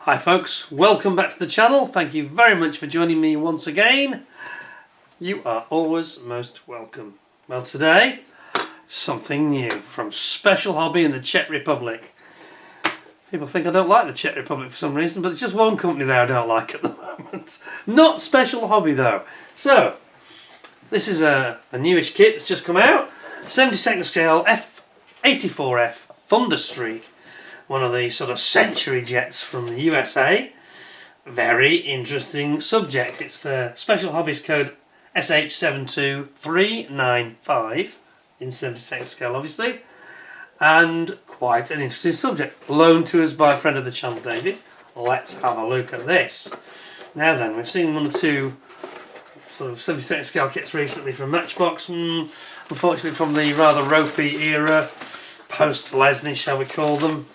Hi folks, welcome back to the channel. Thank you very much for joining me once again. You are always most welcome. Well, today, something new from Special Hobby in the Czech Republic. People think I don't like the Czech Republic for some reason, but there's just one company there I don't like at the moment. Not Special Hobby though. So, this is a newish kit that's just come out. 72nd scale F84F Thunderstreak. One of the sort of century jets from the USA. Very interesting subject. It's the Special Hobbies code SH72395 in 72nd scale, obviously. And quite an interesting subject. Loaned to us by a friend of the channel, David. Let's have a look at this. Now then, we've seen one or two sort of 72nd scale kits recently from Matchbox. Unfortunately from the rather ropey era. Post-Lesney, shall we call them.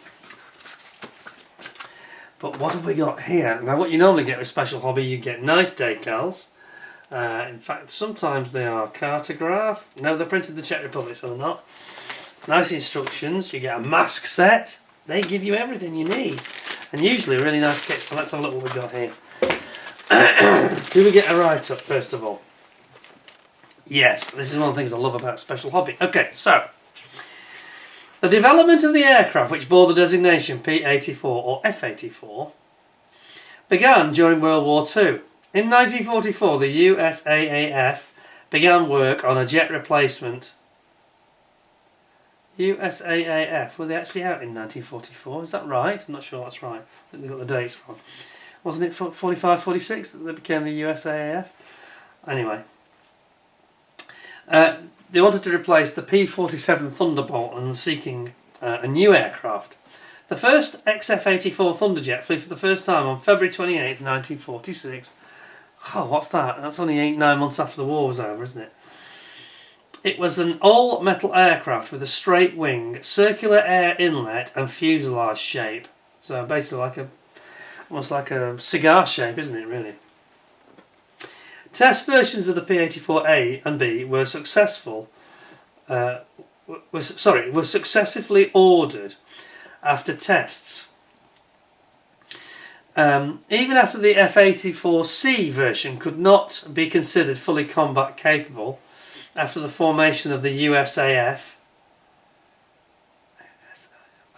But what have we got here? Now, what you normally get with Special Hobby, you get nice decals. In fact, sometimes they are cartograph. No, they're printed in the Czech Republic, so they're not. Nice instructions. You get a mask set. They give you everything you need. And usually a really nice kit. So let's have a look what we've got here. Do we get a write-up, first of all? Yes, this is one of the things I love about Special Hobby. Okay, so. The development of the aircraft, which bore the designation P-84 or F-84, began during World War II. In 1944, the USAAF began work on a jet replacement. USAAF, were they actually out in 1944? Is that right? I'm not sure that's right. I think they got the dates wrong. Wasn't it 45, 46 that they became the USAAF? Anyway. They wanted to replace the P-47 Thunderbolt and were seeking a new aircraft. The first XF-84 Thunderjet flew for the first time on February 28, 1946. Oh, what's that? That's only 8-9 months after the war was over, isn't it? It was an all-metal aircraft with a straight wing, circular air inlet and fuselage shape. So basically almost like a cigar shape, isn't it, really? Test versions of the P-84A and B were successfully ordered after tests. Even after the F-84C version could not be considered fully combat capable after the formation of the USAF.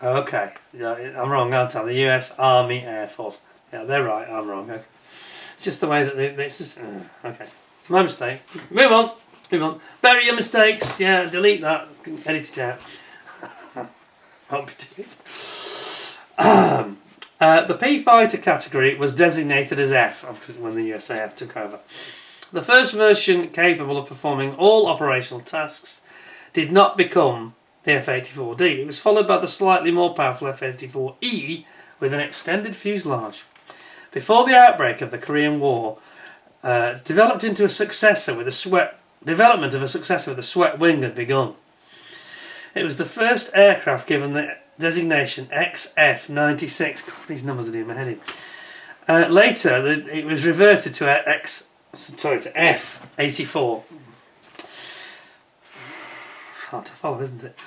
Okay, yeah, I'm wrong, aren't I? The US Army Air Force. Yeah, they're right, I'm wrong. Okay. It's just the way that it's just okay. My mistake. Move on. Bury your mistakes. Yeah, delete that. Edit it out. Won't be doing. The P fighter category was designated as F when the USAF took over. The first version capable of performing all operational tasks did not become the F-84D. It was followed by the slightly more powerful F-84E with an extended fuselage. Before the outbreak of the Korean War, development of a successor with a swept wing had begun. It was the first aircraft given the designation XF-96. God, these numbers are doing my head in. Later, it was reverted to F-84. Hard to follow, isn't it?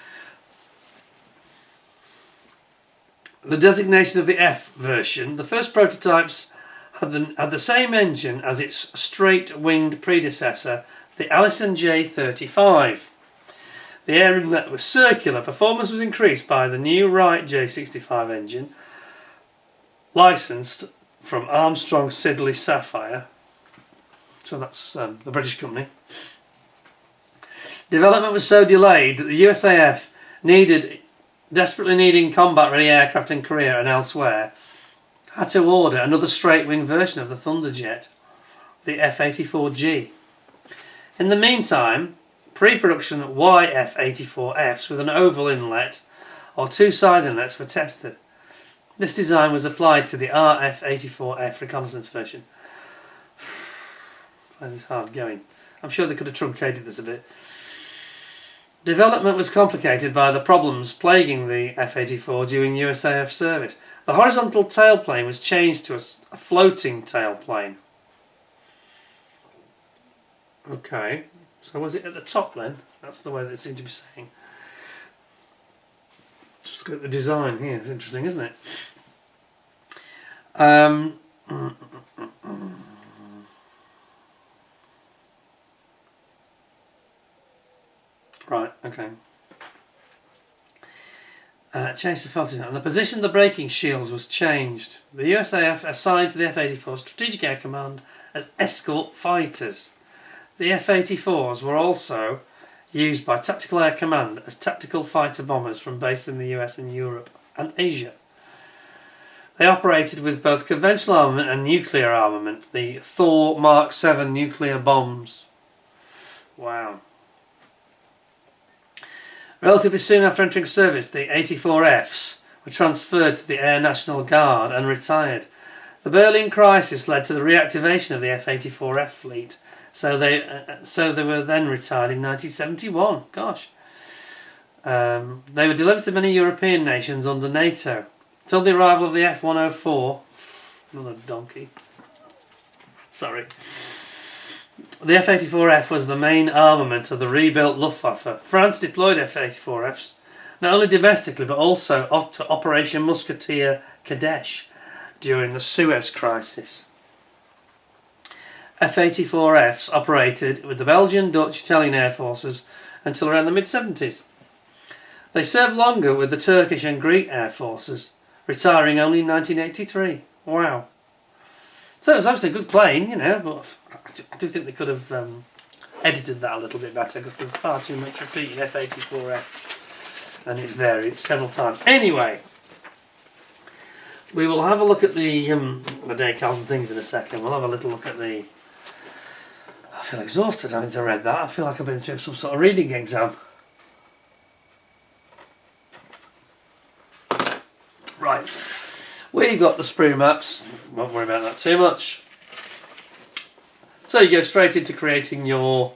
The designation of the F version, the first prototypes had the same engine as its straight-winged predecessor, the Allison J35. The air inlet was circular. Performance was increased by the new Wright J65 engine, licensed from Armstrong Siddeley Sapphire. So that's the British company. Development was so delayed that the USAF desperately needing combat-ready aircraft in Korea and elsewhere, had to order another straight-wing version of the Thunderjet, the F-84G. In the meantime, pre-production YF-84Fs with an oval inlet or two side inlets were tested. This design was applied to the RF-84F reconnaissance version. It's hard going. I'm sure they could have truncated this a bit. Development was complicated by the problems plaguing the F-84 during USAF service. The horizontal tailplane was changed to a floating tailplane. Okay, so was it at the top then? That's the way they seem to be saying. Just look at the design here, it's interesting, isn't it? Um, right, okay. Changed the filtering, and the position of the braking shields was changed. The USAF assigned to the F-84 Strategic Air Command as escort fighters. The F-84s were also used by Tactical Air Command as tactical fighter bombers from bases in the US and Europe and Asia. They operated with both conventional armament and nuclear armament, the Thor Mark 7 nuclear bombs. Wow. Relatively soon after entering service, the 84Fs were transferred to the Air National Guard and retired. The Berlin crisis led to the reactivation of the F-84F fleet, so they were then retired in 1971. Gosh. They were delivered to many European nations under NATO. Until the arrival of the F-104, another donkey, sorry. The F-84F was the main armament of the rebuilt Luftwaffe. France deployed F-84Fs, not only domestically but also to Operation Musketeer Kadesh during the Suez Crisis. F-84Fs operated with the Belgian, Dutch, Italian air forces until around the mid-70s. They served longer with the Turkish and Greek air forces, retiring only in 1983. Wow. So it was actually a good plane, you know, but I do think they could have edited that a little bit better because there's far too much repeating F-84F and it's varied several times. Anyway, we will have a look at the decals and things in a second. We'll have a little look at the... I feel exhausted having to read that. I feel like I've been through some sort of reading exam. Right, we got the sprue maps, won't worry about that too much. So you go straight into creating your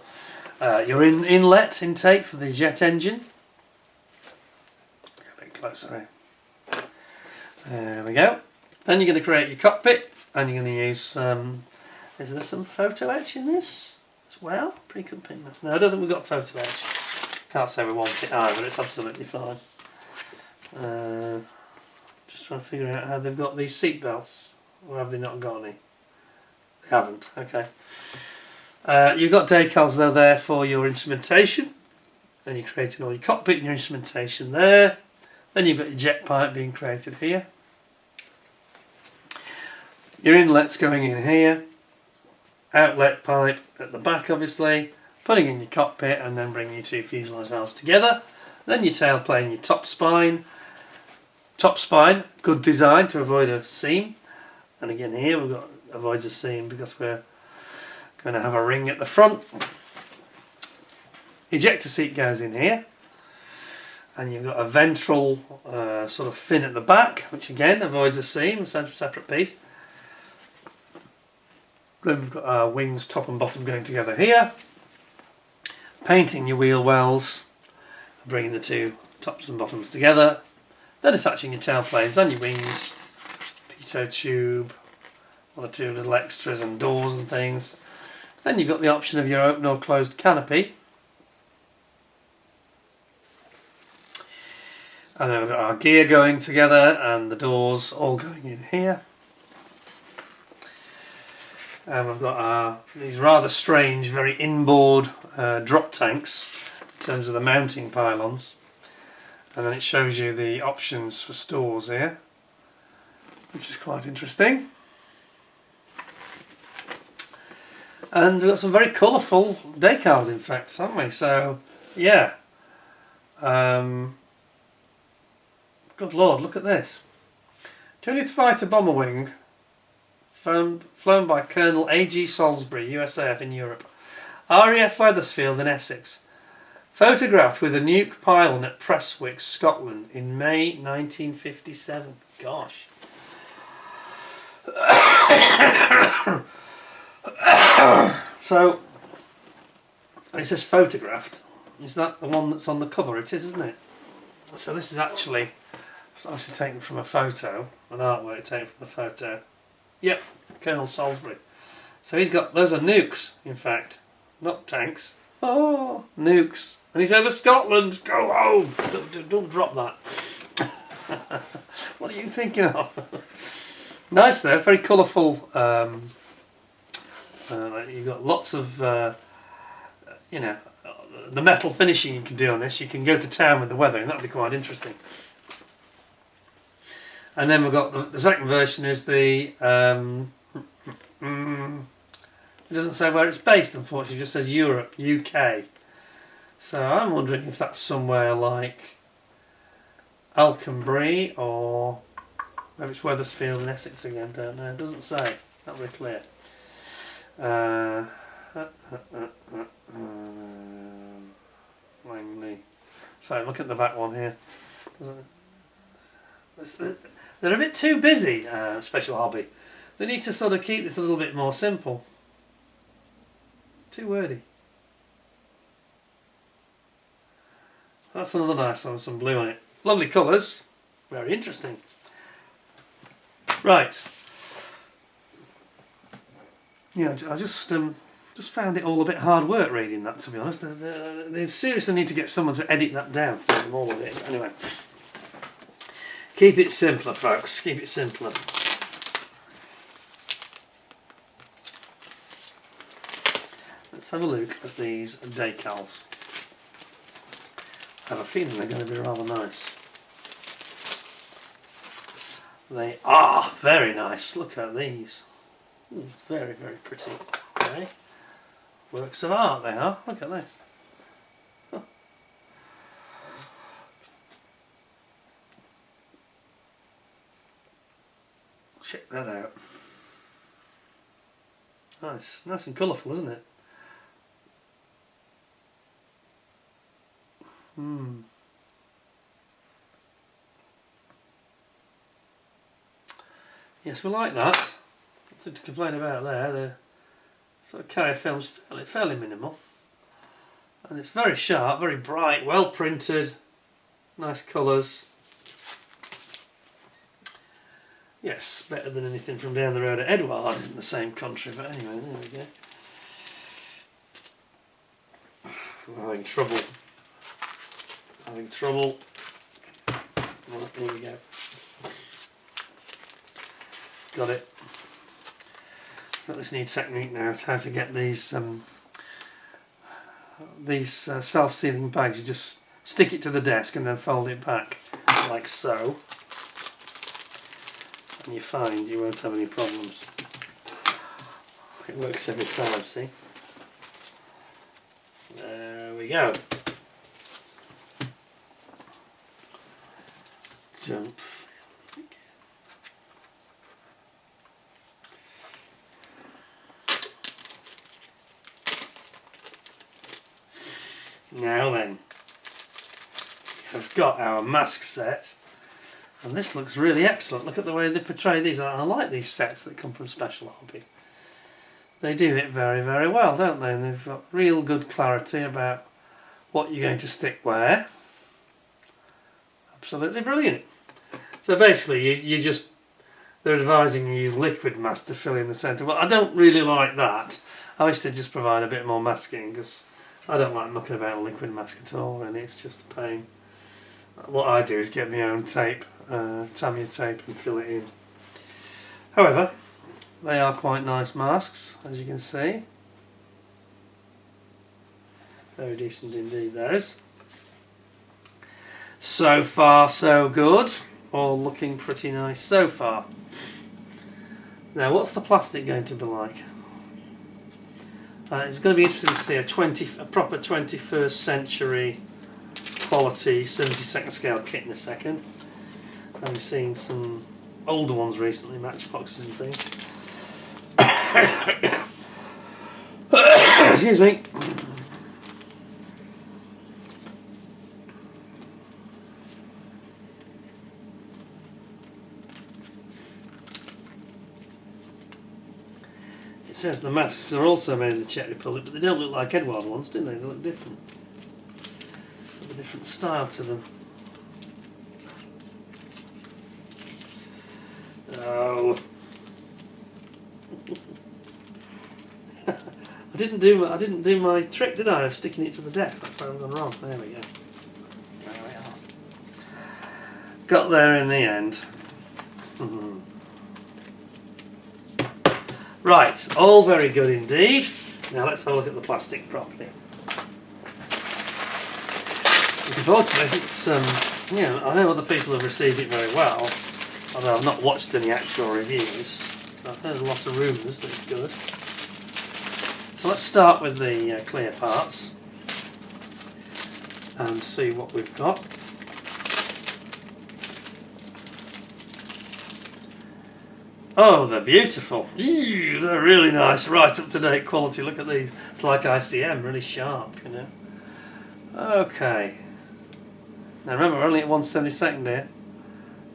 inlet intake for the jet engine. Get a bit closer here. There we go. Then you're going to create your cockpit, and you're going to use is there some photo etch in this as well? Pre-cut pin. No, I don't think we've got photo etch. Can't say we want it either, it's absolutely fine. Just trying to figure out how they've got these seat belts, or have they not got any? They haven't. Okay. You've got decals though there for your instrumentation, and you're creating all your cockpit and your instrumentation there. Then you've got your jet pipe being created here. Your inlet's going in here. Outlet pipe at the back, obviously. Putting in your cockpit and then bringing your two fuselage halves together. Then your tailplane, your top spine. Top spine, good design to avoid a seam. And again here we've got avoids a seam because we're going to have a ring at the front. Ejector seat goes in here. And you've got a ventral sort of fin at the back, which again avoids a seam, a separate piece. Then we've got our wings, top and bottom, going together here. Painting your wheel wells, bringing the two tops and bottoms together. Then attaching your tailplanes and your wings, pitot tube, one or two little extras and doors and things. Then you've got the option of your open or closed canopy. And then we've got our gear going together and the doors all going in here. And we've got these rather strange, very inboard drop tanks in terms of the mounting pylons. And then it shows you the options for stores here, which is quite interesting. And we've got some very colourful decals, in fact, haven't we? So, yeah. Good Lord, look at this. 20th Fighter Bomber Wing, flown by Colonel A.G. Salisbury, USAF in Europe. RAF Wethersfield in Essex. Photographed with a nuke pylon at Prestwick, Scotland in May 1957. Gosh. So, it says photographed. Is that the one that's on the cover? It is, isn't it? So this is actually, it's obviously taken from a photo, an artwork taken from a photo. Yep, Colonel Salisbury. So he's got, those are nukes, in fact, not tanks. Oh, nukes. And he's over Scotland. Go home. Don't drop that. What are you thinking of? Nice though, very colourful. You've got lots of, you know, the metal finishing you can do on this. You can go to town with the weather, and that'll be quite interesting. And then we've got the second version is the. It doesn't say where it's based, unfortunately. It just says Europe, UK. So I'm wondering if that's somewhere like Alconbury or maybe it's Wethersfield in Essex again. Don't know. It doesn't say. Not very clear. Langley. So look at the back one here. They're a bit too busy, Special Hobby. They need to sort of keep this a little bit more simple. Too wordy. That's another nice one with some blue on it. Lovely colours. Very interesting. Right. Yeah, I just found it all a bit hard work reading that, to be honest. They seriously need to get someone to edit that down. All of it. Anyway. Keep it simpler, folks. Keep it simpler. Let's have a look at these decals. I have a feeling they're going to be rather nice. They are very nice. Look at these. Ooh, very, very pretty. Okay. Works of art they are. Look at this. Huh. Check that out. Nice. Nice and colourful, isn't it? Yes, we like that. Nothing to complain about there. The sort of carrier film's fairly minimal. And it's very sharp, very bright, well printed, nice colours. Yes, better than anything from down the road at Edward in the same country, but anyway, there we go. I'm having trouble. Right, here we go. Got it. Got this new technique now, how to get these self-sealing bags. You just stick it to the desk and then fold it back like so, and you find you won't have any problems. It works every time, see? There we go. Don't. Now then, we've got our mask set, and this looks really excellent. Look at the way they portray these. I like these sets that come from Special Hobby. They do it very, very well, don't they? And they've got real good clarity about what you're going to stick where. Absolutely brilliant. So basically, they're advising you use liquid mask to fill in the centre. Well, I don't really like that. I wish they'd just provide a bit more masking, because I don't like mucking about a liquid mask at all, really. It's just a pain. What I do is get my own tape, Tamiya tape, and fill it in. However, they are quite nice masks, as you can see. Very decent indeed, those. So far, so good. All looking pretty nice so far. Now, what's the plastic going to be like? It's going to be interesting to see a proper 21st century quality 72nd scale kit in a second. I've seen some older ones recently, matchboxes and things. Excuse me. It says the masks are also made in the Czech Republic, but they don't look like Edward ones, do they? They look different. They have a different style to them. Oh. I didn't do my trick, did I, of sticking it to the deck? That's where I've gone wrong. There we go. There we are. Got there in the end. Right, all very good indeed. Now let's have a look at the plastic properly. Looking forward to this. It's, you know, I know other people have received it very well, although I've not watched any actual reviews. I've heard a lot of rumours that it's good. So let's start with the clear parts and see what we've got. Oh, they're beautiful. Ew, they're really nice, right up to date quality. Look at these. It's like ICM, really sharp, you know. Okay. Now remember, we're only at 1/72 here,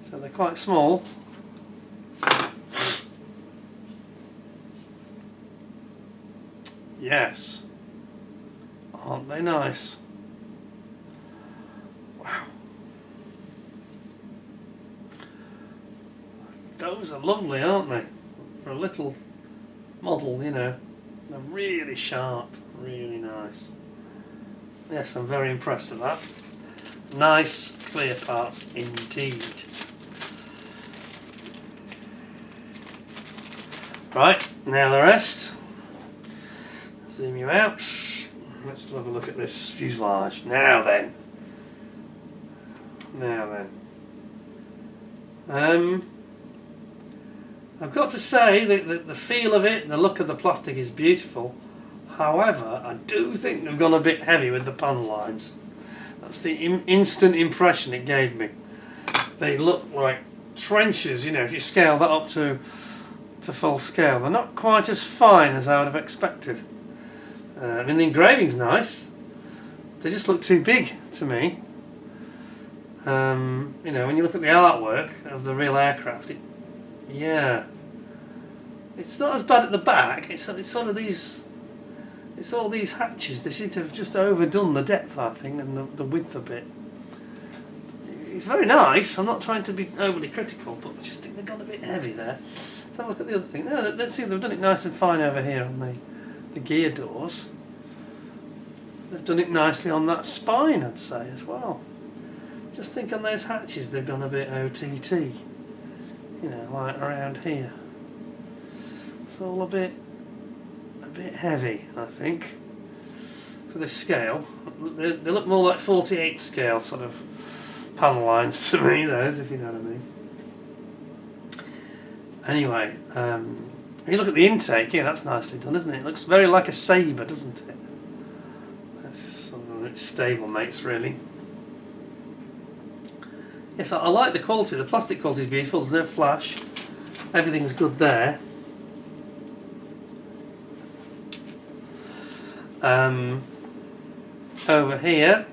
so they're quite small. Yes. Aren't they nice? Wow. Those are lovely, aren't they? For a little model, you know. They're really sharp, really nice. Yes, I'm very impressed with that. Nice, clear parts indeed. Right, now the rest. Zoom you out. Let's have a look at this fuselage. Now then. I've got to say that the feel of it, the look of the plastic is beautiful. However, I do think they've gone a bit heavy with the panel lines. That's the instant impression it gave me. They look like trenches, you know, if you scale that up to full scale. They're not quite as fine as I would have expected. I mean, the engraving's nice. They just look too big to me. You know, when you look at the artwork of the real aircraft, yeah, it's not as bad at the back. It's sort of these. It's all these hatches. They seem to have just overdone the depth, I think, and the width a bit. It's very nice. I'm not trying to be overly critical, but I just think they've gone a bit heavy there. Let's have a look at the other thing. No, let's see. They've done it nice and fine over here on the gear doors. They've done it nicely on that spine, I'd say, as well. Just think on those hatches, they've gone a bit OTT. You know, like around here. It's all a bit heavy, I think, for this scale. They look more like 48 scale sort of panel lines to me, those, if you know what I mean. Anyway, if you look at the intake, yeah, that's nicely done, isn't it? It looks very like a Sabre, doesn't it? That's sort of its stable mates, really. Yes, I like the quality. The plastic quality is beautiful. There's no flash. Everything's good there. Over here.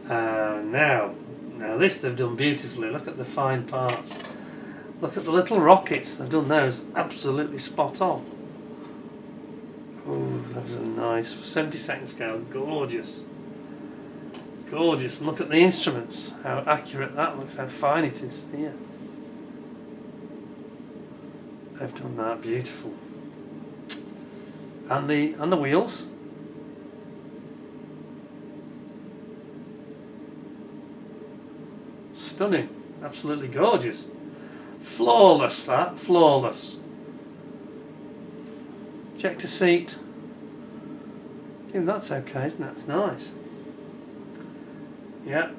Now this they've done beautifully. Look at the fine parts. Look at the little rockets. They've done those absolutely spot on. Ooh, those are nice. 72nd scale, gorgeous. Gorgeous. And look at the instruments. How accurate that looks. How fine it is. Here. They've done that beautiful. And the wheels. Stunning. Absolutely gorgeous. Flawless, that. Flawless. Check to seat. Even that's okay, isn't it? That's nice. Yeah.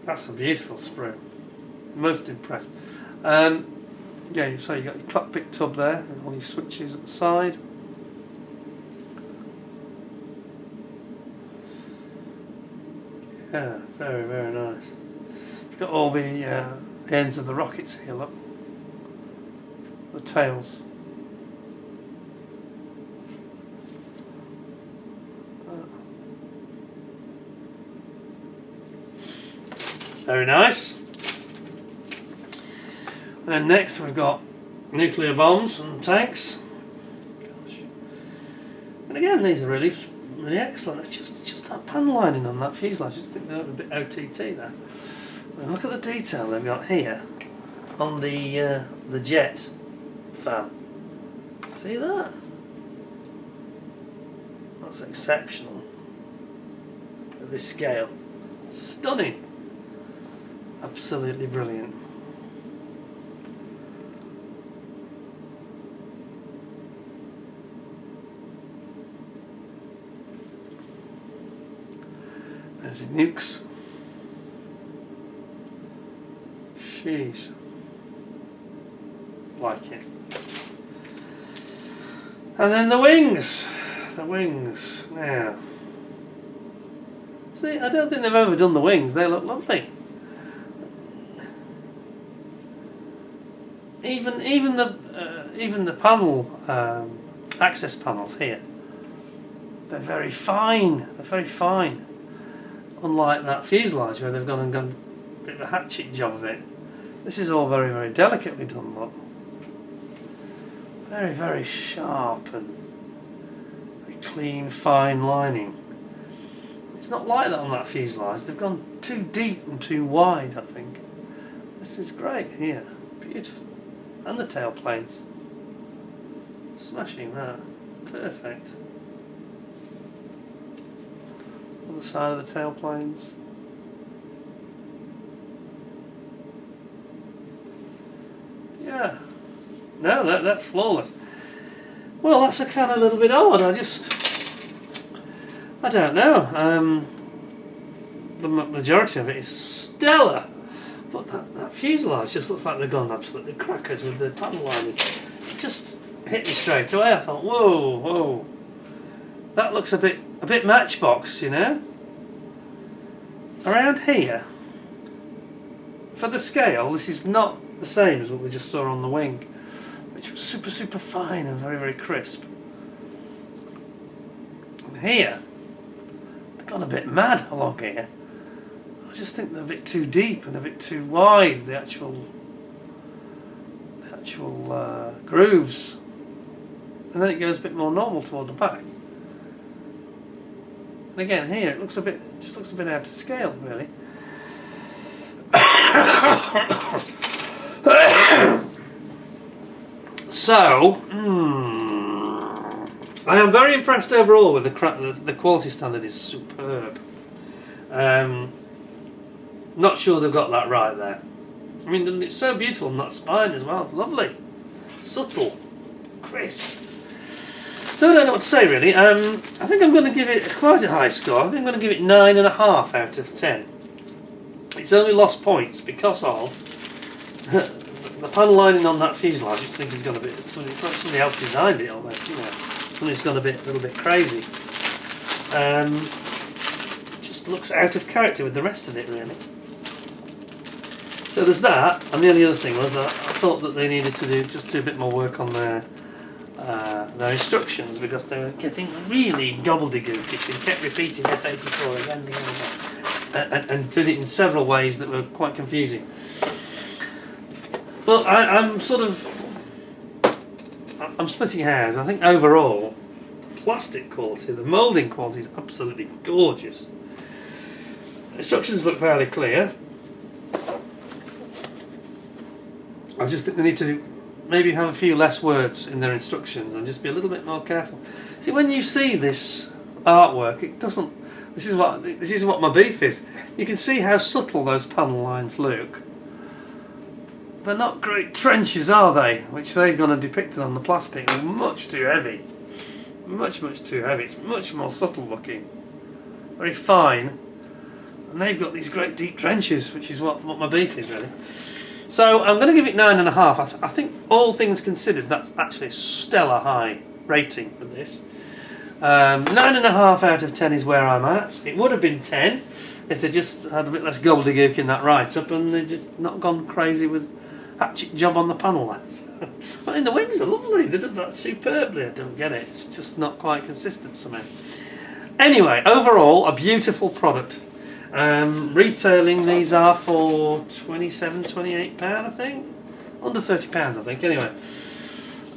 That's a beautiful sprue. Most impressed. Yeah, so you've got your cockpit tub there and all your switches at the side. Yeah, very, very nice. You've got all the ends of the rockets here, look. The tails. Very nice. And next we've got nuclear bombs and tanks. Gosh. And again, these are really excellent. It's just that panel lining on that fuselage. I just think they're a bit OTT there. And look at the detail they've got here on the jet fan. See that? That's exceptional. At this scale, stunning. Absolutely brilliant. There's the nukes. Jeez. Like it. And then the wings. The wings. Now. See, I don't think they've overdone the wings. They look lovely. Even the panel access panels here. They're very fine. They're very fine. Unlike that fuselage where they've gone and done a bit of a hatchet job of it. This is all very, very delicately done, look. Very, very sharp and very clean, fine lining. It's not like that on that fuselage. They've gone too deep and too wide, I think. This is great here. Beautiful. And the tail planes. Smashing that. Perfect. On the side of the tail planes. Yeah. No, that's flawless. Well, that's a kind of little bit odd. I don't know. The majority of it is stellar. But that fuselage just looks like they've gone absolutely crackers with the panel lining. It just hit me straight away. I thought, whoa, whoa. That looks a bit Matchbox, you know. Around here, for the scale, this is not the same as what we just saw on the wing, which was super, super fine and very, very crisp. And here, they've gone a bit mad along here. I just think they're a bit too deep and a bit too wide, the actual grooves. And then it goes a bit more normal toward the back. And again, here it looks just looks a bit out of scale, really. So, I am very impressed overall with the quality standard is superb. Not sure they've got that right there. I mean, it's so beautiful in that spine as well. Lovely, subtle, crisp. So I don't know what to say really. I think I'm going to give it quite a high score. I think I'm going to give it 9.5 out of 10. It's only lost points because of the panel lining on that fuselage. I just think it's gone a bit. It's like somebody else designed it almost, you know. Somebody's gone a little bit crazy. Just looks out of character with the rest of it, really. So there's that, and the only other thing was that I thought that they needed to do a bit more work on their instructions because they were getting really gobbledygookish and kept repeating F84 again and again, and did it in several ways that were quite confusing. But I'm splitting hairs. I think overall, the plastic quality, the moulding quality is absolutely gorgeous. Instructions look fairly clear. I just think they need to maybe have a few less words in their instructions and just be a little bit more careful. See, when you see this artwork, it doesn't. This is what my beef is. You can see how subtle those panel lines look. They're not great trenches, are they? Which they're going to depict on the plastic. They're much too heavy. Much too heavy. It's much more subtle looking. Very fine. And they've got these great deep trenches, which is what my beef is really. So I'm going to give it 9.5. I think all things considered, that's actually a stellar high rating for this. 9.5 out of 10 is where I'm at. It would have been 10 if they just had a bit less gobbledygook in that write-up and they just not gone crazy with hatchet job on the panel lines. I mean, the wings are lovely. They did that superbly. I don't get it. It's just not quite consistent somehow. Anyway, overall, a beautiful product. Retailing these are for £27, £28, I think. Under £30, I think. Anyway,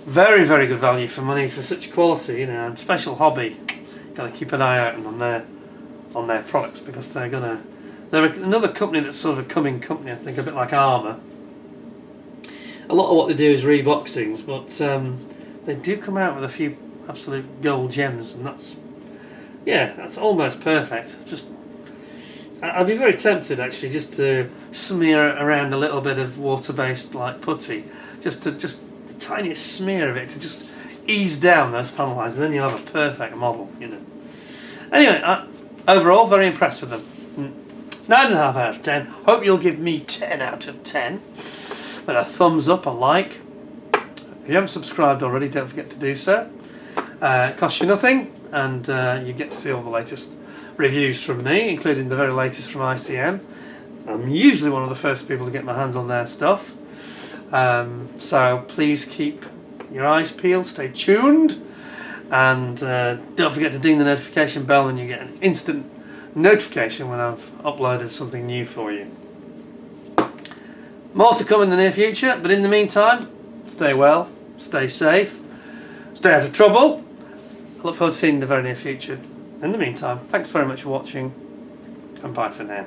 very, very good value for money for such quality. You know, Special Hobby. Got to keep an eye out on their products because they're another company that's sort of a coming company. I think a bit like Armour. A lot of what they do is reboxings, but they do come out with a few absolute gold gems, and that's almost perfect. I'd be very tempted actually just to smear around a little bit of water-based like putty, just the tiniest smear of it to just ease down those panel lines, and then you'll have a perfect model, you know. Anyway, overall very impressed with them. 9.5 out of 10. Hope you'll give me 10 out of 10 with a thumbs up, a like. If you haven't subscribed already, don't forget to do so. It costs you nothing, and you get to see all the latest reviews from me, including the very latest from ICM. I'm usually one of the first people to get my hands on their stuff. So please keep your eyes peeled, stay tuned, and don't forget to ding the notification bell, and you get an instant notification when I've uploaded something new for you. More to come in the near future, but in the meantime, stay well, stay safe, stay out of trouble. I look forward to seeing you in the very near future. In the meantime, thanks very much for watching, and bye for now.